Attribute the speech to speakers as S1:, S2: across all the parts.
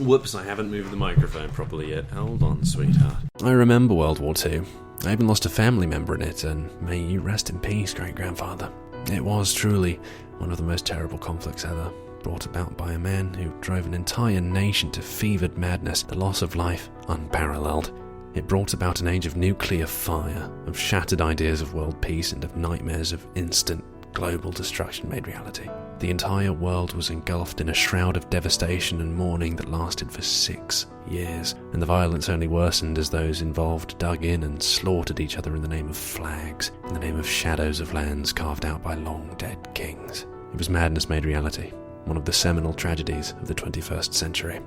S1: Whoops, I haven't moved the microphone properly yet. Hold on, sweetheart. I remember World War II. I even lost a family member in it, and may you rest in peace, great-grandfather. It was truly one of the most terrible conflicts ever, brought about by a man who drove an entire nation to fevered madness, the loss of life unparalleled. It brought about an age of nuclear fire, of shattered ideas of world peace, and of nightmares of instant global destruction made reality. The entire world was engulfed in a shroud of devastation and mourning that lasted for 6 years, and the violence only worsened as those involved dug in and slaughtered each other in the name of flags, in the name of shadows of lands carved out by long-dead kings. It was madness made reality, one of the seminal tragedies of the 21st century.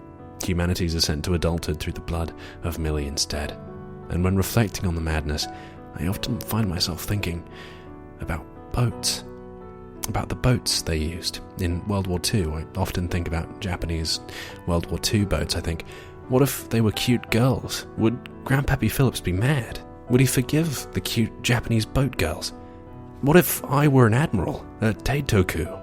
S1: Humanity's ascent to adulthood through the blood of millions dead. And when reflecting on the madness, I often find myself thinking about boats. About the boats they used. In World War II, I often think about Japanese World War II boats. I think, what if they were cute girls? Would Grandpappy Phillips be mad? Would he forgive the cute Japanese boat girls? What if I were an admiral, a Taketatsu?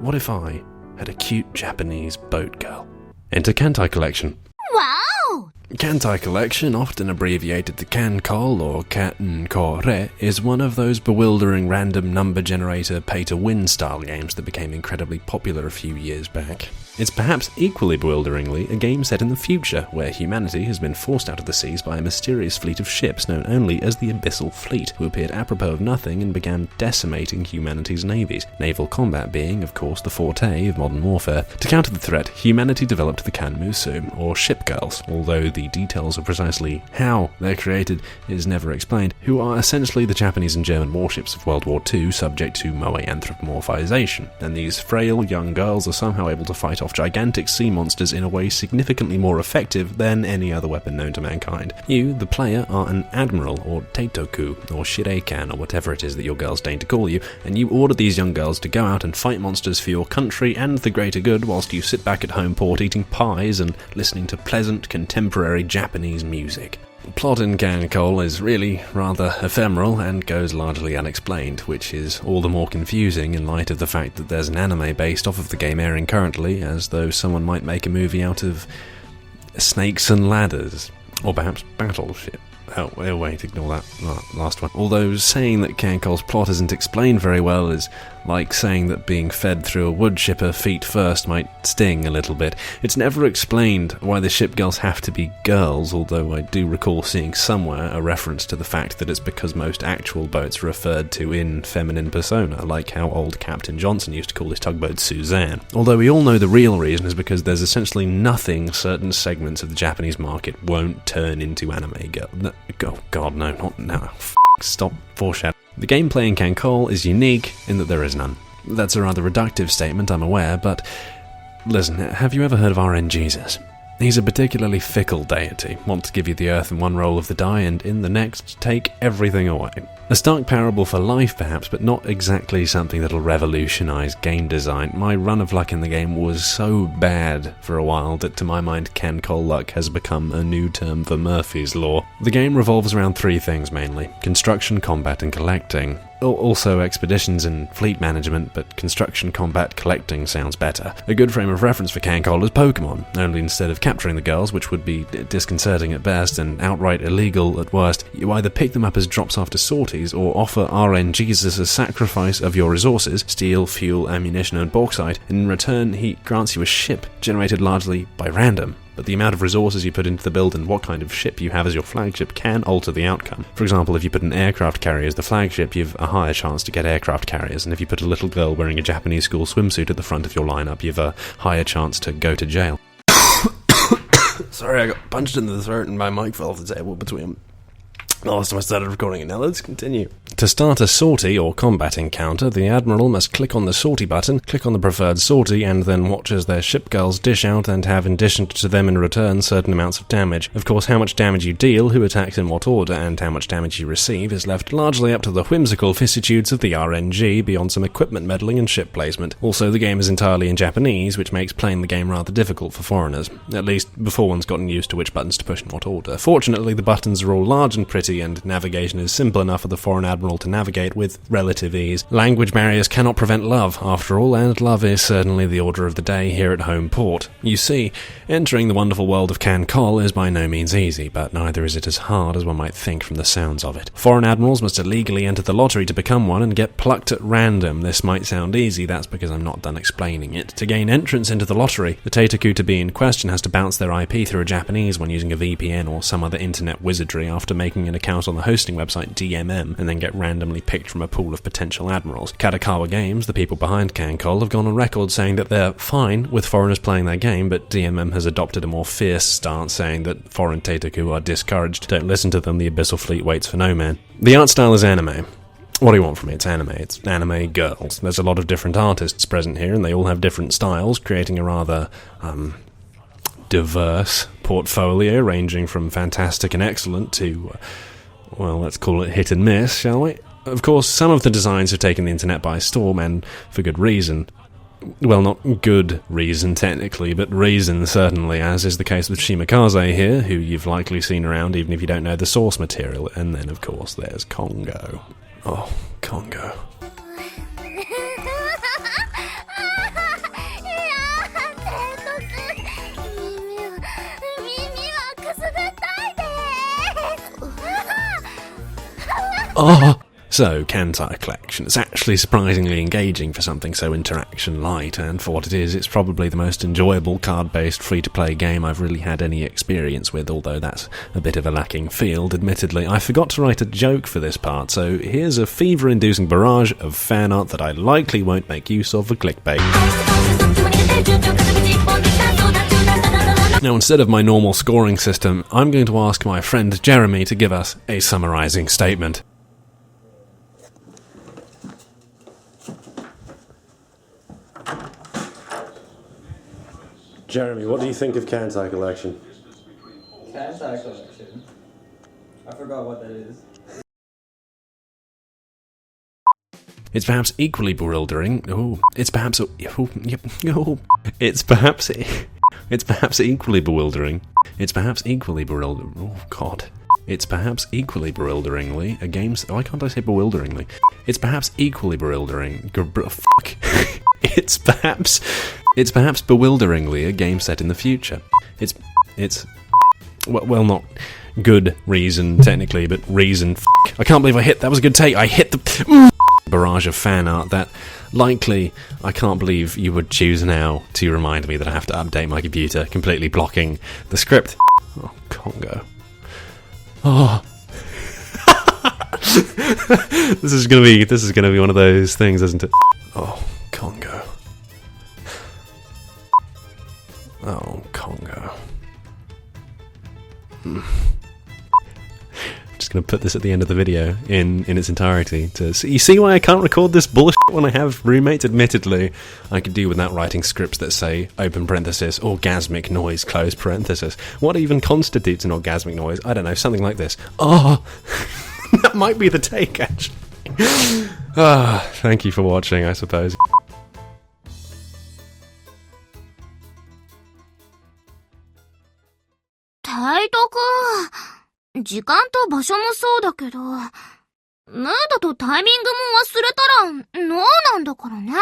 S1: What if I had a cute Japanese boat girl? Enter Kantai Collection.
S2: Wow!
S1: Kantai Collection, often abbreviated to KanColle or KanColle, is one of those bewildering random number generator pay-to-win style games that became incredibly popular a few years back. It's perhaps equally bewilderingly a game set in the future, where humanity has been forced out of the seas by a mysterious fleet of ships known only as the Abyssal Fleet, who appeared apropos of nothing and began decimating humanity's navies, naval combat being, of course, the forte of modern warfare. To counter the threat, humanity developed the Kanmusu, or ship girls, although the details of precisely how they're created is never explained, who are essentially the Japanese and German warships of World War II subject to moe anthropomorphization, and these frail young girls are somehow able to fight off gigantic sea monsters in a way significantly more effective than any other weapon known to mankind. You, the player, are an admiral, or Teitoku, or Shireikan, or whatever it is that your girls deign to call you, and you order these young girls to go out and fight monsters for your country and the greater good whilst you sit back at home port eating pies and listening to pleasant contemporary Japanese music. Plot in KanColle is really rather ephemeral and goes largely unexplained, which is all the more confusing in light of the fact that there's an anime based off of the game airing currently, as though someone might make a movie out of Snakes and Ladders, or perhaps Battleship. Oh, wait, ignore that last one. Although saying that KanColle's plot isn't explained very well is like saying that being fed through a wood chipper feet first might sting a little bit. It's never explained why the ship girls have to be girls, although I do recall seeing somewhere a reference to the fact that it's because most actual boats are referred to in feminine persona, like how old Captain Johnson used to call his tugboat Suzanne. Although we all know the real reason is because there's essentially nothing certain segments of the Japanese market won't turn into anime girl. Oh god, no, not now. Stop foreshadowing. The gameplay in KanColle is unique in that there is none. That's a rather reductive statement, I'm aware, but listen, have you ever heard of RNGesus? He's a particularly fickle deity, wants to give you the earth in one roll of the die and in the next take everything away. A stark parable for life perhaps, but not exactly something that'll revolutionise game design. My run of luck in the game was so bad for a while that to my mind KanColle luck has become a new term for Murphy's Law. The game revolves around 3 things mainly: construction, combat and collecting. Also expeditions and fleet management, but construction, combat, collecting sounds better. A good frame of reference for KanColle is Pokemon, only instead of capturing the girls, which would be disconcerting at best and outright illegal at worst, you either pick them up as drops after sorties or offer RNGesus a sacrifice of your resources, steel, fuel, ammunition and bauxite, and in return he grants you a ship generated largely by random. But the amount of resources you put into the build and what kind of ship you have as your flagship can alter the outcome. For example, if you put an aircraft carrier as the flagship, you've a higher chance to get aircraft carriers, and if you put a little girl wearing a Japanese school swimsuit at the front of your lineup, you've a higher chance to go to jail. Sorry, I got punched in the throat and my mic fell off the table between the last time I started recording it. Now let's continue. To start a sortie or combat encounter, the Admiral must click on the sortie button, click on the preferred sortie, and then watch as their ship girls dish out and have in addition to them in return certain amounts of damage. Of course, how much damage you deal, who attacks in what order, and how much damage you receive is left largely up to the whimsical vicissitudes of the RNG beyond some equipment meddling and ship placement. Also, the game is entirely in Japanese, which makes playing the game rather difficult for foreigners, at least before one's gotten used to which buttons to push in what order. Fortunately, the buttons are all large and pretty, and navigation is simple enough for the foreign admiral admiral to navigate with relative ease. Language barriers cannot prevent love, after all, and love is certainly the order of the day here at home port. You see, entering the wonderful world of KanColle is by no means easy, but neither is it as hard as one might think from the sounds of it. Foreign admirals must illegally enter the lottery to become one and get plucked at random. This might sound easy, that's because I'm not done explaining it. To gain entrance into the lottery, the Taketatsu to be in question has to bounce their IP through a Japanese one using a VPN or some other internet wizardry after making an account on the hosting website DMM, and then get randomly picked from a pool of potential admirals. Katakawa Games, the people behind KanColle, have gone on record saying that they're fine with foreigners playing their game, but DMM has adopted a more fierce stance, saying that foreign Taketatsu are discouraged. Don't listen to them, the Abyssal Fleet waits for no man. The art style is anime. What do you want from it? It's anime girls. There's a lot of different artists present here, and they all have different styles, creating a rather, diverse portfolio, ranging from fantastic and excellent to, well, let's call it hit and miss, shall we? Of course, some of the designs have taken the internet by storm, and for good reason. Well, not good reason, technically, but reason, certainly, as is the case with Shimakaze here, who you've likely seen around even if you don't know the source material. And then, of course, there's Congo. Oh, Congo. Oh! So, Kantai Collection is actually surprisingly engaging for something so interaction-light, and for what it is, it's probably the most enjoyable card-based free-to-play game I've really had any experience with, although that's a bit of a lacking field, admittedly. I forgot to write a joke for this part, so here's a fever-inducing barrage of fan art that I likely won't make use of for clickbait. Now, instead of my normal scoring system, I'm going to ask my friend Jeremy to give us a summarising statement. Jeremy, what do you think of Kantai Collection?
S2: Kantai Collection? I forgot what that is.
S1: It's perhaps equally bewildering. It's perhaps equally bewildering. Oh God. It's perhaps equally bewilderingly a game. Why can't I say bewilderingly? It's perhaps equally bewildering. It's perhaps bewilderingly a game set in the future. It's well, not good reason technically, but reason. I can't believe that was a good take. I hit the barrage of fan art that likely I can't believe you would choose now to remind me that I have to update my computer, completely blocking the script. Oh, Congo. Oh. This is gonna be one of those things, isn't it? Oh, Congo. Oh, Congo. Just gonna put this at the end of the video in its entirety to see. You see why I can't record this bullshit when I have roommates? Admittedly, I could do without writing scripts that say open parenthesis orgasmic noise close parenthesis. What even constitutes an orgasmic noise? I don't know, something like this. Oh, that might be the take actually. Thank you for watching, I suppose.
S3: タイトくん、時間と場所もそうだけど、ムードとタイミングも忘れたら、ノーなんだからね。